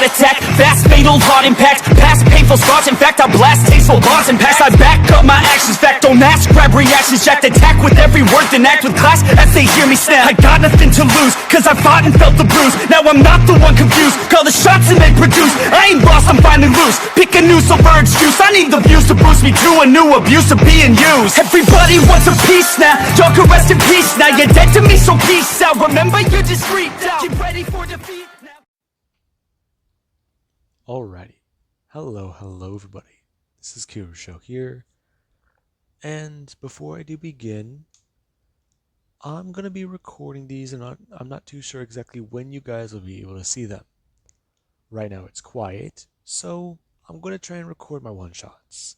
heart attack. Fast, fatal, heart impact. Past painful scars. In fact, I blast tasteful bars and pass. I back up my actions. Fact, don't ask, grab reactions. Jacked attack with every word, then act with class as they hear me snap. I got nothing to lose, cause I fought and felt the bruise. Now I'm not the one confused. Call the shots and they produce. I ain't lost, I'm finally loose. Pick a new silver excuse. I need the views to boost me to a new abuse of being used. Everybody wants a piece now. Y'all can rest in peace now. You're dead to me, so peace out. Remember, you're discreet now. Get ready for defeat now. Alrighty. Hello everybody. This is Show here. And before I do begin, I'm going to be recording these and I'm not too sure exactly when you guys will be able to see them. Right now it's quiet, so I'm going to try and record my one-shots.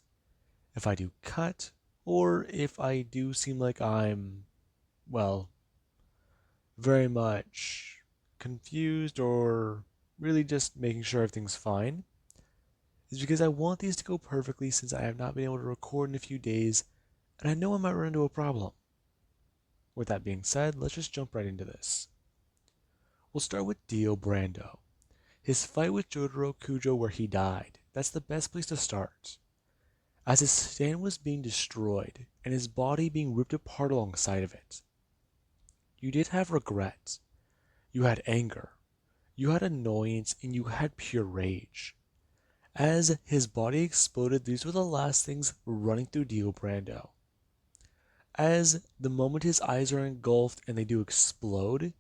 If I do cut, or if I do seem like I'm, well, very much confused or really just making sure everything's fine, is because I want these to go perfectly since I have not been able to record in a few days, and I know I might run into a problem. With that being said, let's just jump right into this. We'll start with Dio Brando. His fight with Jotaro Kujo where he died. That's the best place to start. As his stand was being destroyed, and his body being ripped apart alongside of it. You did have regret. You had anger. You had annoyance, and you had pure rage. As his body exploded, these were the last things running through Dio Brando. As the moment his eyes are engulfed and they do explode,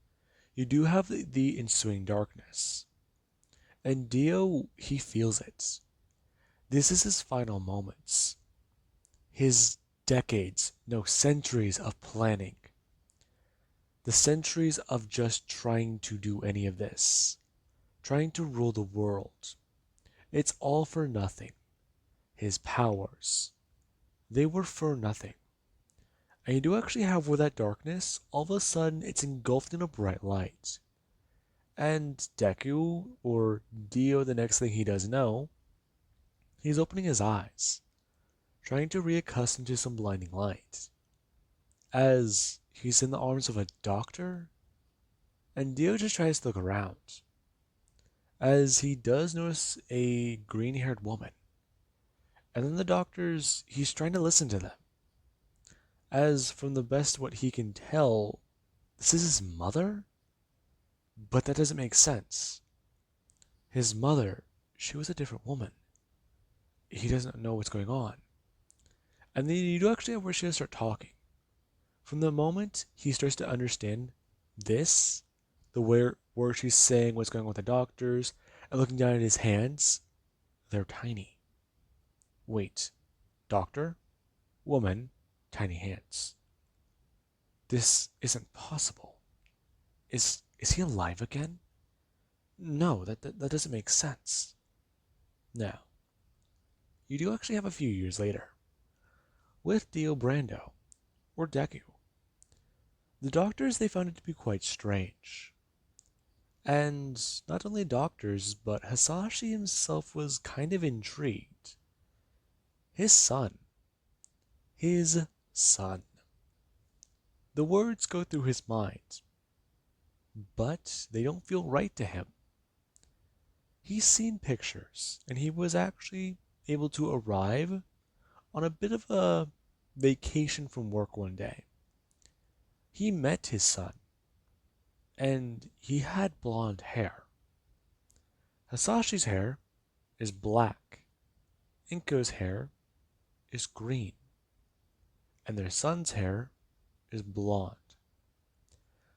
you do have the ensuing darkness. And Dio, he feels it. This is his final moments. His decades, no, centuries of planning. The centuries of just trying to do any of this. Trying to rule the world. It's all for nothing. His powers. They were for nothing. And you do actually have with that darkness, all of a sudden it's engulfed in a bright light. And Deku, or Dio, the next thing he does know, he's opening his eyes, trying to reaccustom to some blinding light. As he's in the arms of a doctor, and Dio just tries to look around. As he does notice a green-haired woman. And then the doctors, he's trying to listen to them. As from the best what he can tell, this is his mother? But that doesn't make sense. His mother, she was a different woman. He doesn't know what's going on. And then you do actually have where she does start talking. From the moment he starts to understand this, the where she's saying what's going on with the doctors, and looking down at his hands, they're tiny. Wait, doctor? Woman? Tiny hands. This isn't possible. Is he alive again? No, that doesn't make sense. Now, you do actually have a few years later, with Dio Brando, or Deku. The doctors, they found it to be quite strange. And not only doctors, but Hasashi himself was kind of intrigued. His son. The words go through his mind, but they don't feel right to him. He's seen pictures, and he was actually able to arrive on a bit of a vacation from work one day. He met his son, and he had blonde hair. Hasashi's hair is black. Inko's hair is green. And their son's hair is blonde.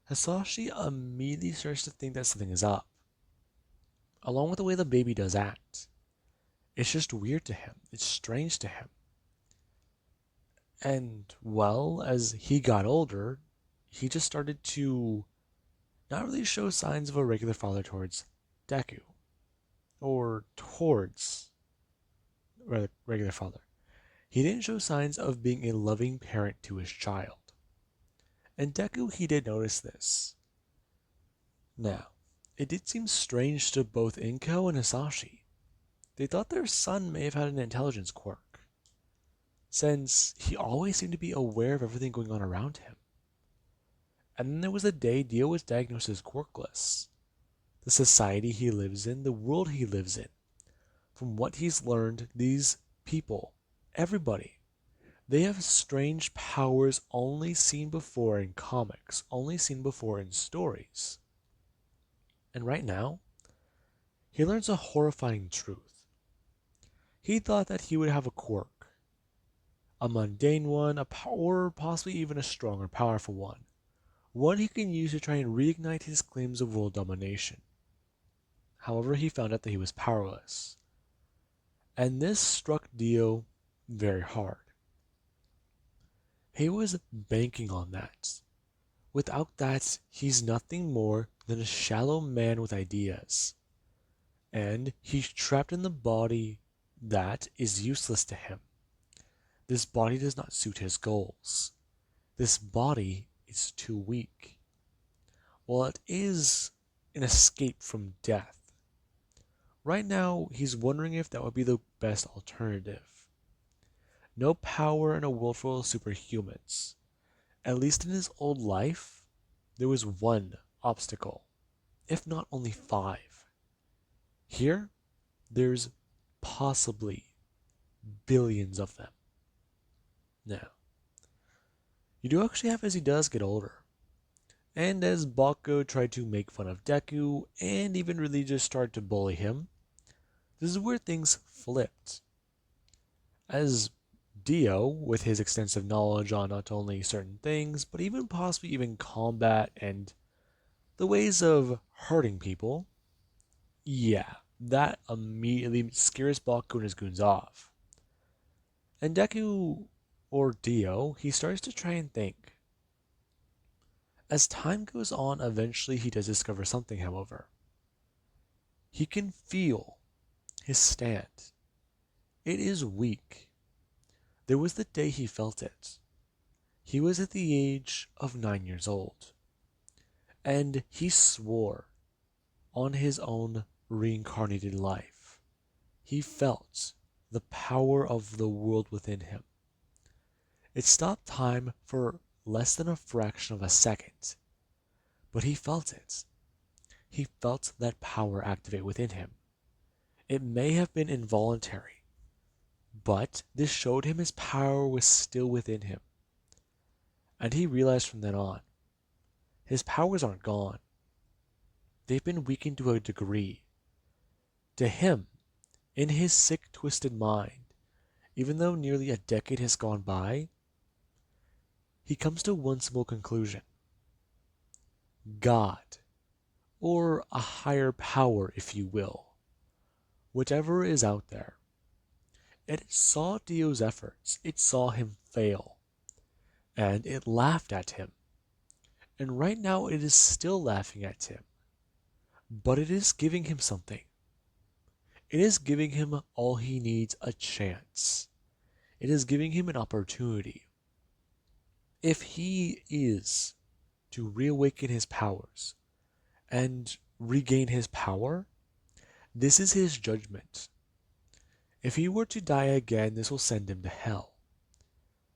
Hasashi immediately starts to think that something is up. Along with the way the baby does act. It's just weird to him. It's strange to him. And, well, as he got older, he just started to not really show signs of a regular father towards Deku. Or towards regular father. He didn't show signs of being a loving parent to his child. And Deku, he did notice this. Now, it did seem strange to both Inko and Hasashi. They thought their son may have had an intelligence quirk, since he always seemed to be aware of everything going on around him. And then there was the day Dio was diagnosed as quirkless. the society he lives in, the world he lives in. From what he's learned, these people, everybody, they have strange powers only seen before in comics, only seen before in stories. And right now, he learns a horrifying truth. He thought that he would have a quirk, a mundane one, or possibly even a strong or powerful one he can use to try and reignite his claims of world domination. However, he found out that he was powerless. And this struck Dio very hard. He was banking on that. Without that, he's nothing more than a shallow man with ideas. And he's trapped in the body that is useless to him. This body does not suit his goals. This body is too weak. While it is an escape from death, right now he's wondering if that would be the best alternative. No power in a world full of superhumans. At least in his old life, there was one obstacle, if not only 5. Here, there's possibly billions of them. Now, you do actually have as he does get older. And as Bakugo tried to make fun of Deku and even really just started to bully him, this is where things flipped. As Dio, with his extensive knowledge on not only certain things, but even possibly even combat and the ways of hurting people, yeah, that immediately scares Bakugo and his goons off. And Deku, or Dio, he starts to try and think. As time goes on, eventually he does discover something, however. He can feel his stand. It is weak. There was the day he felt it. He was at the age of 9 years old. And he swore on his own reincarnated life. He felt the power of the world within him. It stopped time for less than a fraction of a second, but he felt it. He felt that power activate within him. It may have been involuntary, but this showed him his power was still within him. And he realized from then on, his powers aren't gone. They've been weakened to a degree. To him, in his sick, twisted mind, even though nearly a decade has gone by, he comes to one simple conclusion. God, or a higher power, if you will, whatever is out there, it saw Dio's efforts, it saw him fail, and it laughed at him. And right now it is still laughing at him, but it is giving him something. It is giving him all he needs, a chance. It is giving him an opportunity. If he is to reawaken his powers and regain his power, this is his judgment. If he were to die again, this will send him to hell.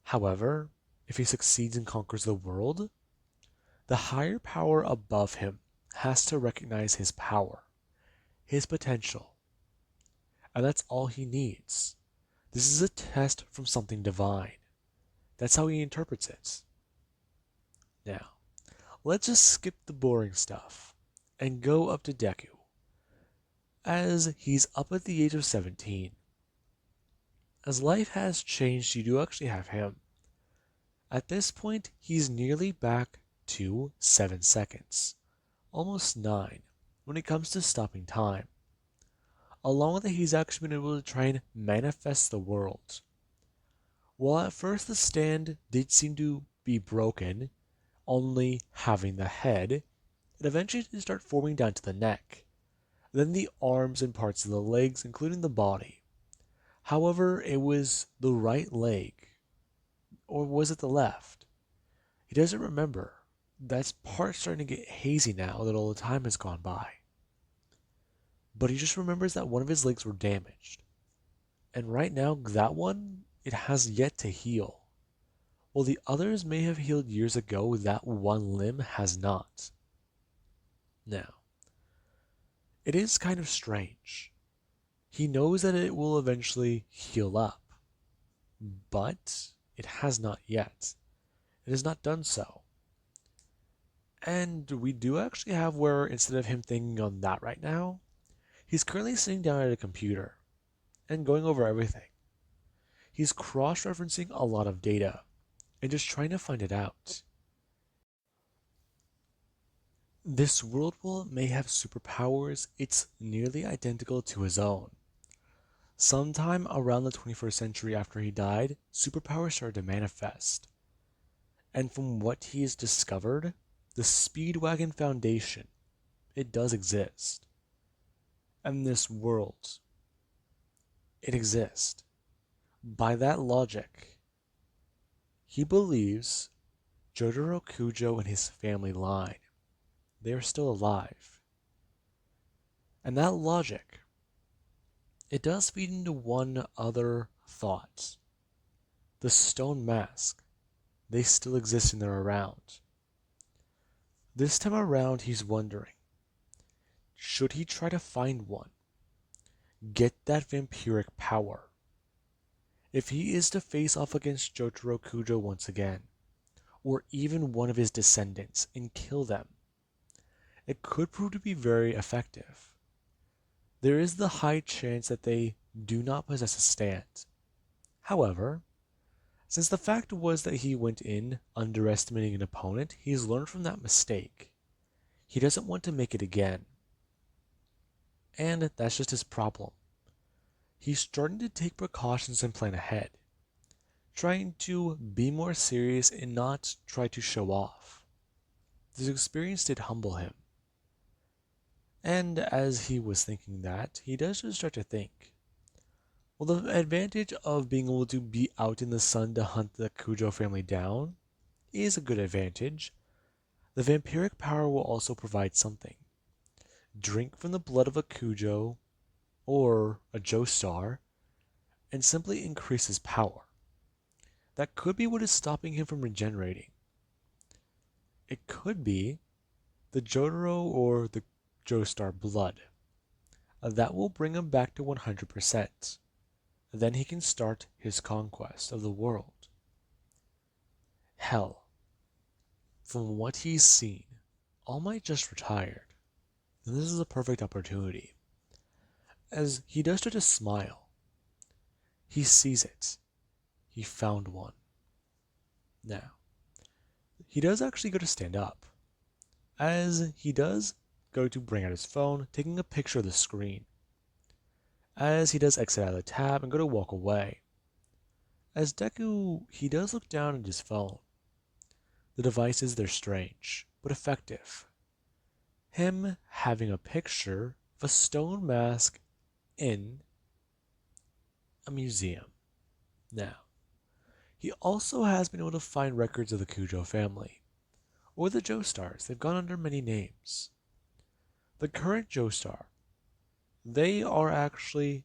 However, if he succeeds and conquers the world, the higher power above him has to recognize his power, his potential. And that's all he needs. This is a test from something divine. That's how he interprets it. Now, let's just skip the boring stuff and go up to Deku, as he's up at the age of 17. As life has changed, you do actually have him. At this point, he's nearly back to 7 seconds, almost 9, when it comes to stopping time. Along with it, he's actually been able to try and manifest the world. While at first the stand did seem to be broken, only having the head, it eventually did start forming down to the neck, then the arms and parts of the legs, including the body. However, it was the right leg, or was it the left? He doesn't remember. That part's starting to get hazy now that all the time has gone by. But he just remembers that one of his legs were damaged. And right now, that one, it has yet to heal. While the others may have healed years ago, that one limb has not. Now, It is kind of strange. He knows that it will eventually heal up, but it has not yet. It has not done so. And we do actually have where, instead of him thinking on that right now, he's currently sitting down at a computer and going over everything. He's cross-referencing a lot of data and just trying to find it out. This world may have superpowers it's nearly identical to his own. Sometime around the 21st century after he died, superpowers started to manifest. And from what he has discovered, the Speedwagon Foundation, it does exist. And this world, it exists. By that logic, he believes Jotaro Kujo and his family line, they are still alive. And that logic, it does feed into one other thought. The stone mask, they still exist and they're around. This time around, he's wondering, should he try to find one? Get that vampiric power? If he is to face off against Jotaro Kujo once again, or even one of his descendants, and kill them, it could prove to be very effective. There is the high chance that they do not possess a stand. However, since the fact was that he went in underestimating an opponent, he's learned from that mistake. He doesn't want to make it again. And that's just his problem. He's starting to take precautions and plan ahead, trying to be more serious and not try to show off. This experience did humble him. And as he was thinking that, he does just start to think, well, the advantage of being able to be out in the sun to hunt the Kujo family down is a good advantage. The vampiric power will also provide something. Drink from the blood of a Kujo or a Joestar and simply increase his power. That could be what is stopping him from regenerating. It could be the Jotaro or the Joestar blood. That will bring him back to 100%. Then he can start his conquest of the world. Hell, from what he's seen, All Might just retired. And this is a perfect opportunity. As he does start to smile, he sees it. He found one. Now, he does actually go to stand up. As he does go to bring out his phone, taking a picture of the screen. As he does exit out of the tab and go to walk away. As Deku, he does look down at his phone. The devices, they're strange, but effective. Him having a picture of a stone mask in a museum. Now, he also has been able to find records of the Kujo family, or the Joestars. They've gone under many names. The current Joestar, they are actually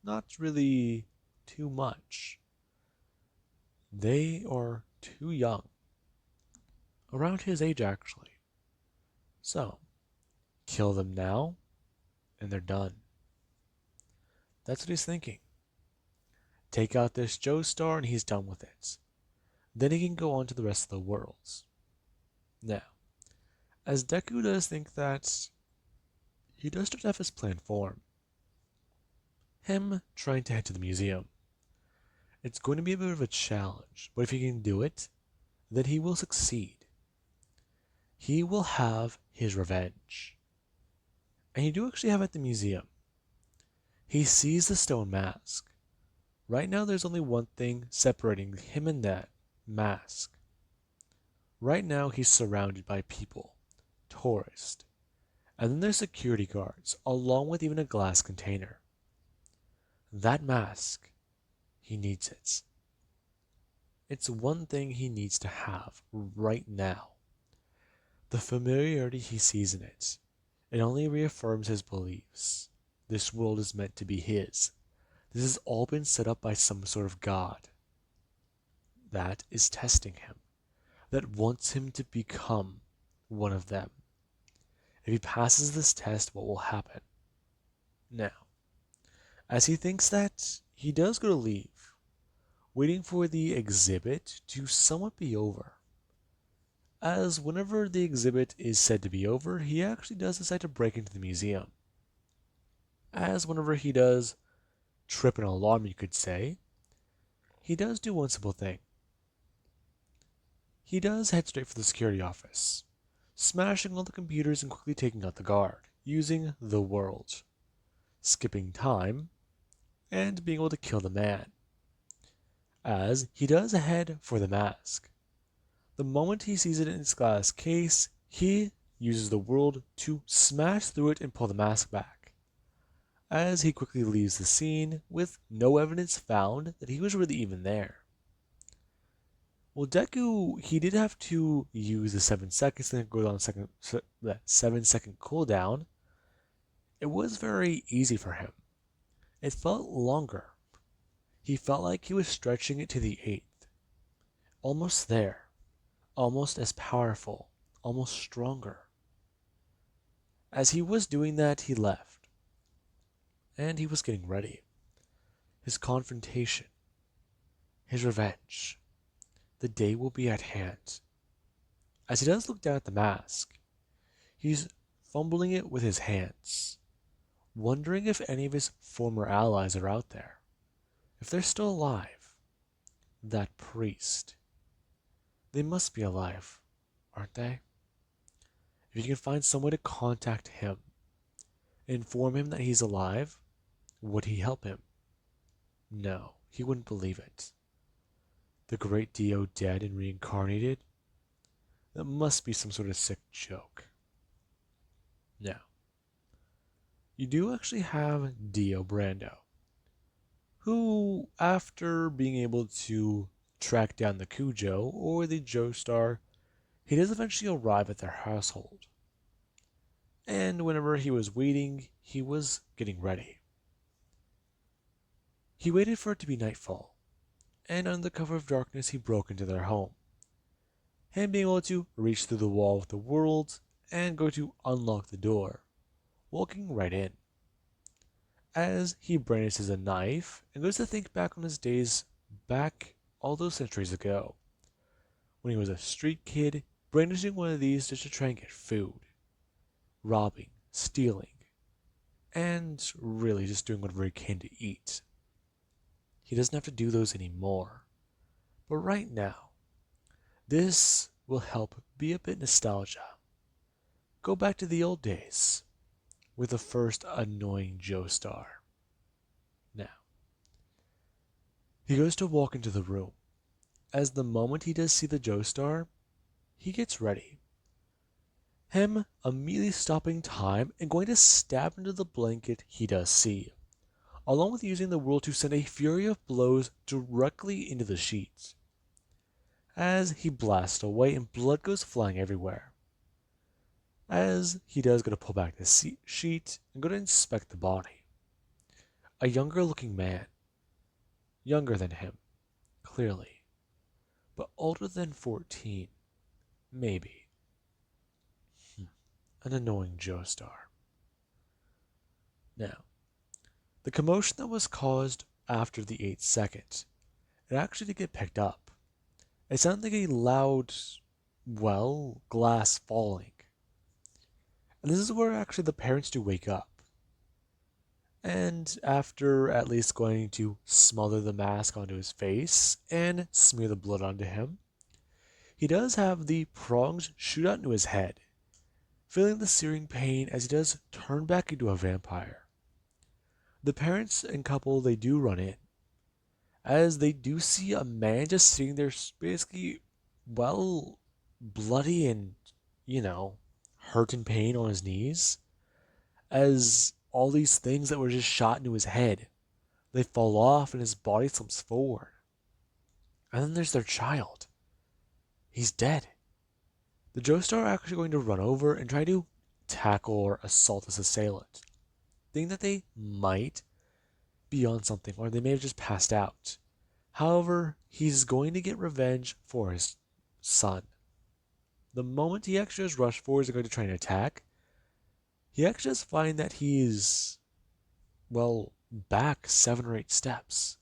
not really too much. They are too young. Around his age, actually. So, kill them now, and they're done. That's what he's thinking. Take out this Joestar, and he's done with it. Then he can go on to the rest of the worlds. Now, as Deku does think that, he does start to have his plan form. Him trying to head to the museum. It's going to be a bit of a challenge, but if he can do it, then he will succeed. He will have his revenge. And you do actually have it at the museum. He sees the stone mask. Right now there's only one thing separating him and that mask. Right now he's surrounded by people, tourists, and then there's security guards, along with even a glass container. That mask, he needs it. It's one thing he needs to have right now. The familiarity he sees in it, it only reaffirms his beliefs. This world is meant to be his. This has all been set up by some sort of god that is testing him, that wants him to become one of them. If he passes this test, what will happen? Now, as he thinks that, he does go to leave, waiting for the exhibit to somewhat be over. As whenever the exhibit is said to be over, he actually does decide to break into the museum. As whenever he does trip an alarm, you could say, he does do one simple thing. He does head straight for the security office, smashing all the computers and quickly taking out the guard, using the world, skipping time, and being able to kill the man. As he does head for the mask. The moment he sees it in its glass case, he uses the world to smash through it and pull the mask back. As he quickly leaves the scene with no evidence found that he was really even there. Well, Deku, he did have to use the 7 seconds and go on 7-second cooldown. It was very easy for him. It felt longer. He felt like he was stretching it to the 8th. Almost there. Almost as powerful. Almost stronger. As he was doing that, he left. And he was getting ready. His confrontation. His revenge. The day will be at hand. As he does look down at the mask, he's fumbling it with his hands, wondering if any of his former allies are out there. If they're still alive. That priest. They must be alive, aren't they? If you can find some way to contact him, inform him that he's alive, would he help him? No, he wouldn't believe it. The great Dio dead and reincarnated? That must be some sort of sick joke. Now, you do actually have Dio Brando, who, after being able to track down the Cujo or the Joestar, he does eventually arrive at their household. And whenever he was waiting, he was getting ready. He waited for it to be nightfall, and under the cover of darkness he broke into their home. Him being able to reach through the wall of the world and go to unlock the door, walking right in. As he brandishes a knife and goes to think back on his days back all those centuries ago, when he was a street kid brandishing one of these just to try and get food, robbing, stealing, and really just doing whatever he can to eat. He doesn't have to do those anymore. But right now, this will help be a bit nostalgia. Go back to the old days with the first annoying Joestar. Now, he goes to walk into the room. As the moment he does see the Joestar, he gets ready. Him immediately stopping time and going to stab into the blanket he does see, along with using the world to send a fury of blows directly into the sheets. As he blasts away and blood goes flying everywhere. As he does go to pull back the sheet and go to inspect the body. A younger looking man. Younger than him, clearly. But older than 14, maybe. An annoying Joestar. Now, the commotion that was caused after the 8th second, it actually did get picked up. It sounded like a loud, glass falling. And this is where actually the parents do wake up. And after at least going to smother the mask onto his face and smear the blood onto him, he does have the prongs shoot out into his head, feeling the searing pain as he does turn back into a vampire. The parents and couple, they do run in, as they do see a man just sitting there basically, bloody and, hurt and pain on his knees, as all these things that were just shot into his head, they fall off and his body slumps forward. And then there's their child. He's dead. The Joestar are actually going to run over and try to tackle or assault this assailant, thinking that they might be on something or they may have just passed out. However, he's going to get revenge for his son. The moment he actually has rushed forward and going to try and attack, he actually does find that he's, well, back 7 or 8 steps.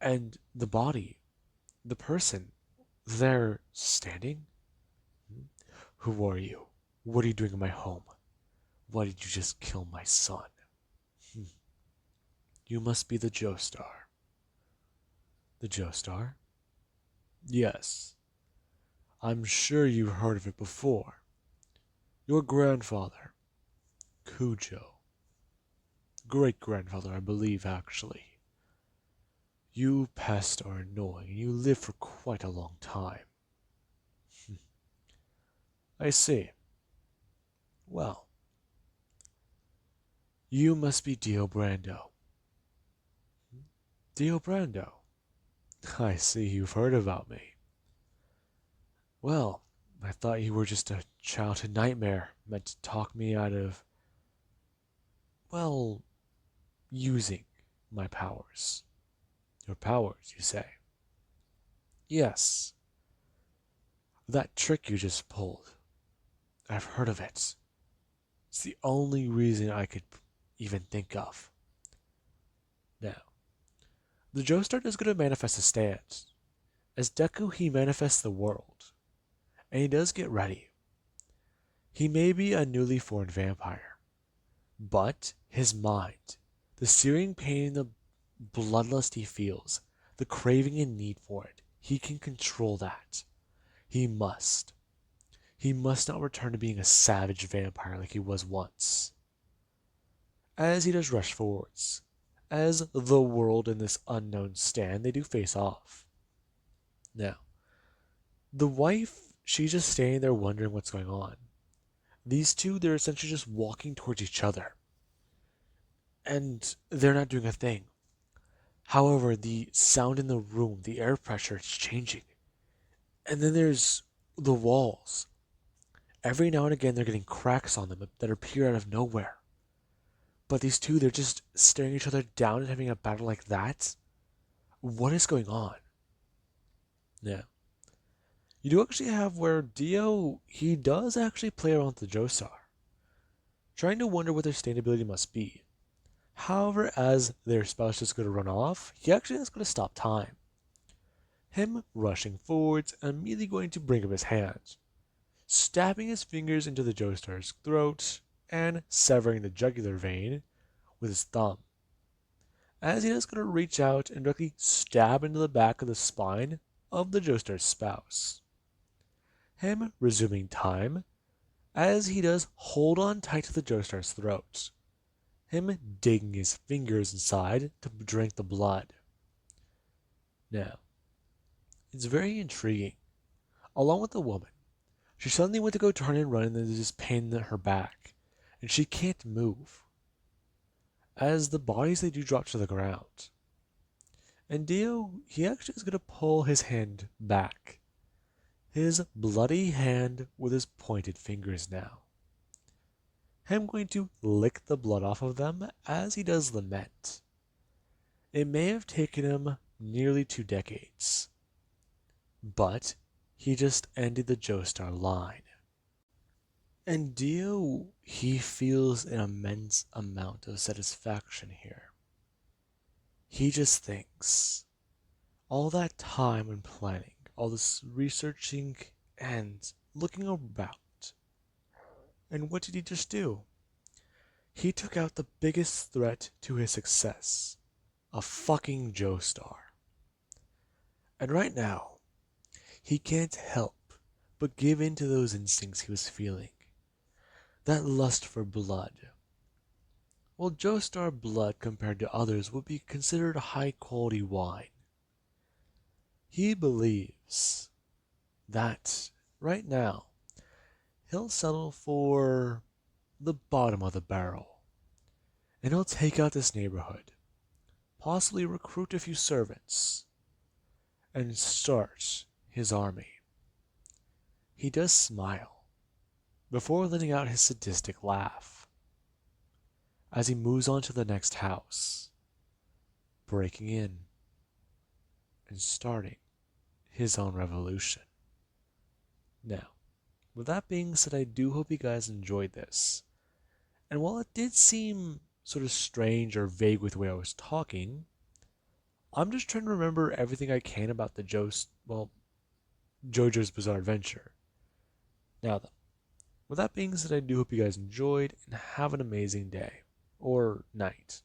And the body, the person, they're standing. Who are you? What are you doing in my home? Why did you just kill my son? Hmm. You must be the Joestar. The Joestar? Yes. I'm sure you've heard of it before. Your grandfather, Cujo. Great grandfather, I believe, actually. You pests are annoying, and you live for quite a long time. I see. Well, you must be Dio Brando. Dio Brando. I see you've heard about me. Well, I thought you were just a childhood nightmare meant to talk me out of, well, using my powers. Your powers, you say? Yes. That trick you just pulled. I've heard of it. It's the only reason I could even think of. Now, the Joestar is going to manifest a stance. As Deku, he manifests the world. And he does get ready. He may be a newly formed vampire, but his mind, the searing pain and the bloodlust he feels, the craving and need for it, he can control that. He must. He must not return to being a savage vampire like he was once. As he does rush forwards, as the world and this unknown stand, they do face off. Now, the wife, she's just standing there wondering what's going on. These two, they're essentially just walking towards each other. And they're not doing a thing. However, the sound in the room, the air pressure, it's changing. And then there's the walls. Every now and again, they're getting cracks on them that appear out of nowhere. But these two, they're just staring each other down and having a battle like that? What is going on? Yeah. You do actually have where Dio, he does actually play around with the Joestar, trying to wonder what their sustainability must be. However, as their spouse is going to run off, he actually is going to stop time. Him rushing forwards and immediately going to bring up his hand, stabbing his fingers into the Joestar's throat and severing the jugular vein with his thumb. As he is going to reach out and directly stab into the back of the spine of the Joestar's spouse. Him resuming time as he does hold on tight to the Joestar's throat. Him digging his fingers inside to drink the blood. Now, it's very intriguing. Along with the woman, she suddenly went to go turn and run and there's this pain in her back, and she can't move. As the bodies they do drop to the ground. And Dio, he actually is going to pull his hand back. His bloody hand with his pointed fingers now. Him going to lick the blood off of them as he does lament. It may have taken him nearly 2 decades, but he just ended the Joestar line. And Dio, he feels an immense amount of satisfaction here. He just thinks, all that time and planning, all this researching and looking about, and what did he just do? He took out the biggest threat to his success, a fucking Joestar. And right now, he can't help but give in to those instincts he was feeling. That lust for blood. Well, Joestar blood compared to others would be considered a high quality wine. He believes that right now he'll settle for the bottom of the barrel. And he'll take out this neighborhood, possibly recruit a few servants, and start his army. He does smile before letting out his sadistic laugh as he moves on to the next house, breaking in and starting his own revolution. Now, with that being said, I do hope you guys enjoyed this. And while it did seem sort of strange or vague with the way I was talking, I'm just trying to remember everything I can about the JoJo's Bizarre Adventure. Now then, with that being said, I do hope you guys enjoyed and have an amazing day or night.